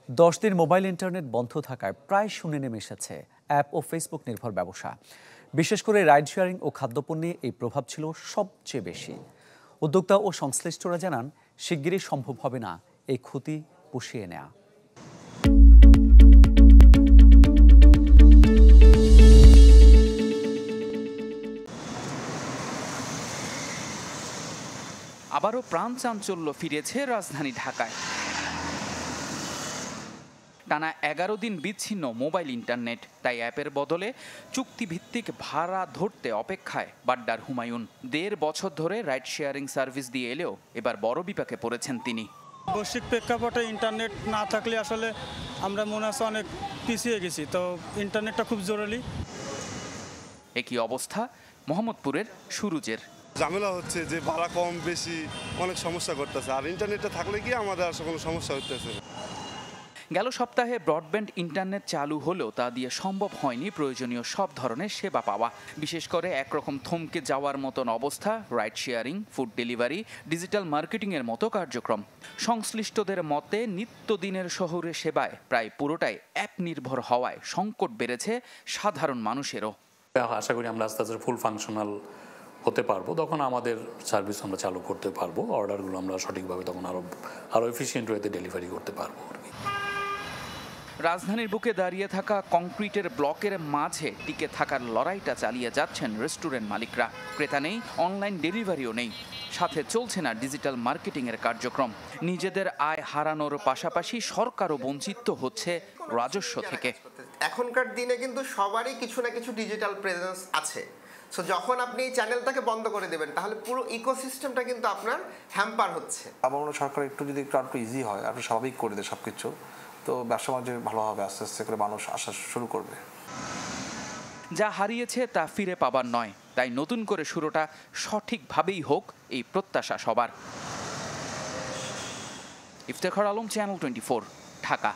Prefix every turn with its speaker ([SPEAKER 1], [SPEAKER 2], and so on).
[SPEAKER 1] 10 দিন mobile internet বন্ধ থাকায় প্রায় শূন্যে নেমে এসেছে অ্যাপ ও ফেসবুক নির্ভর ব্যবসা। বিশেষ করে রাইড শেয়ারিং ও খাদ্যপণ্যে এই প্রভাব ছিল সবচেয়ে বেশি। উদ্যোক্তা ও সংশ্লিষ্টরা জানান, শিগগিরই সম্ভব হবে না এই ক্ষতি পুষিয়ে নেওয়া।
[SPEAKER 2] আবারও প্রাণ চাঞ্চল্য ফিরেছে রাজধানী ঢাকায়। টানা 11 দিন বিচ্ছিন্ন মোবাইল ইন্টারনেট, তাই অ্যাপের বদলে চুক্তিভিত্তিক ভাড়া ধরতে অপেক্ষায় বাড্ডার হুমায়ুন। 1.5 বছর ধরে রাইড শেয়ারিং সার্ভিস দিয়ে এলেও এবার বড় বিপাকে পড়েছেন তিনি।
[SPEAKER 3] বৈশ্বিক প্রেক্ষাপটে ইন্টারনেট না থাকলে আসলে আমরা মনে হয় অনেক পিছিয়ে গেছি, তো ইন্টারনেটটা খুব জরুরি।
[SPEAKER 2] একই অবস্থা মোহাম্মদপুরের সুরুজের।
[SPEAKER 4] ঝামেলা হচ্ছে যে ভাড়া কম বেশি অনেক সমস্যা করতেছে, আর ইন্টারনেটটা থাকলে কি আমাদের আসলে কোনো সমস্যা হতেছে।
[SPEAKER 2] গেল সপ্তাহে ব্রডব্যান্ড ইন্টারনেট চালু হলেও তা দিয়ে সম্ভব হয়নি প্রয়োজনীয় সব ধরনের সেবা পাওয়া। বিশেষ করে একরকম থমকে যাওয়ার মতন অবস্থা ride sharing, food delivery, digital মার্কেটিংয়ের মতো কার্যক্রম। সংশ্লিষ্টদের মতে নিত্যদিনের শহরে সেবায় প্রায় পুরোটাই অ্যাপ নির্ভর হওয়ায় সংকট বেড়েছে সাধারণ মানুষেরও।
[SPEAKER 5] আশা করি আমরা আস্তে আস্তে ফুল ফাংশনাল হতে পারবো, তখন আমাদের সার্ভিস আমরা চালু করতে পারবো, অর্ডারগুলো আমরা সঠিকভাবে তখন আরও এফিসিয়েন্ট ওয়েতে ডেলিভারি করতে পারবো।
[SPEAKER 2] রাজধানীর বুকে দাঁড়িয়ে থাকা কংক্রিটের ব্লকের মাঝে টিকে থাকার লড়াইটা চালিয়ে যাচ্ছেন রেস্টুরেন্ট মালিকরা। ক্রেতা নেই, অনলাইন ডেলিভারিও নেই, সাথে চলছে না ডিজিটাল মার্কেটিংয়ের কার্যক্রম। নিজেদের আয় হারানোর পাশাপাশি সরকারও বঞ্চিত হচ্ছে রাজস্ব থেকে।
[SPEAKER 6] এখনকার দিনে কিন্তু সবারই কিছু না কিছু ডিজিটাল প্রেজেন্স আছে। সো যখন আপনি এই চ্যানেলটাকে বন্ধ করে দেবেন, তাহলে পুরো ইকোসিস্টেমটা কিন্তু আপনার হ্যাম্পার হচ্ছে।
[SPEAKER 7] আমার সরকার একটু যদি একটু ইজি হয়, একটু স্বাভাবিক করে দেয় সবকিছু, তো ব্যবসা বাণিজ্য ভালো হবে, আস্তে আস্তে করে মানুষ আসা শুরু করবে।
[SPEAKER 2] যা হারিয়েছে তা ফিরে পাবার নয়, তাই নতুন করে শুরুটা সঠিকভাবেই হোক, এই প্রত্যাশা সবার। ইফতেখার আলম, চ্যানেল 24, ঢাকা।